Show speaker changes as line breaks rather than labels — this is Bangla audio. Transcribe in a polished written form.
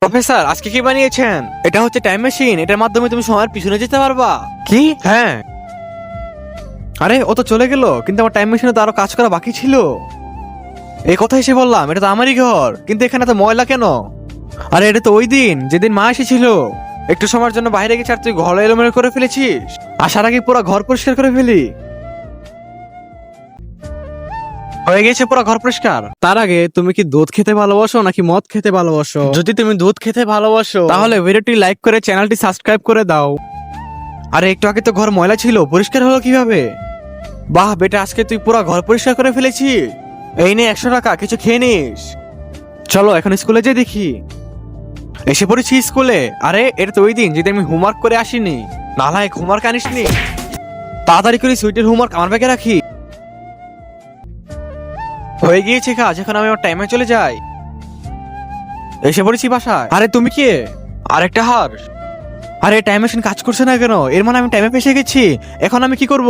প্রফেসর, আজকে কি বানিয়েছেন? এটা হচ্ছে টাইম মেশিন। এটার মাধ্যমে তুমি সময়ের পিছনে যেতে পারবা। কি? হ্যাঁ। আরে ও তো চলে গেল, কিন্তু আমার টাইম মেশিনে তো আরো কাজ করা বাকি ছিল। এই কথা এসে বললাম, এটা তো আমারই ঘর, কিন্তু এখানে তো ময়লা কেন? আরে এটা তো ওই দিন যেদিন মা এসেছিল। একটু সময়ের জন্য বাইরে গেছে আর তুই ঘর এলোমেলো করে ফেলেছিস। আসার আগে পুরো ঘর পরিষ্কার করে ফেলি। হয়ে গেছে পুরো ঘর পরিষ্কার। তার আগে তুমি কি দুধ খেতে ভালোবাসো নাকি মদ খেতে ভালোবাসো? যদি তুমি দুধ খেতে ভালোবাসো তাহলে ভিডিওটি লাইক করে চ্যানেলটি সাবস্ক্রাইব করে দাও। আরে একটু আগে তো ঘর ময়লা ছিল, পরিষ্কার হলো কিভাবে? বাহ বেটা, আজকে তুই পুরো ঘর পরিষ্কার করে ফেলেছিস। এই নে 100 টাকা, কিছু খেয়ে নিস। চলো এখন স্কুলে যেয়ে দেখি। এসে পড়েছি স্কুলে। আরে এটা তো ওই দিন যেদিন আমি হোমওয়ার্ক করে আসিনি। নালায়ক, হোমওয়ার্ক আনিসনি? তাড়াতাড়ি করে সুইটের হোমওয়ার্ক আমার ব্যাগে রাখি। হয়ে গিয়েছে কাজ, এখন আমি আমার টাইমে চলে যাই। এসে পড়েছি বাসায়। আরে তুমি কে? আরেকটা হার। আরে টাইম মেশিন কাজ করছে না কেন? এর মানে আমি টাইমে ফেসে গেছি। এখন আমি কি করব?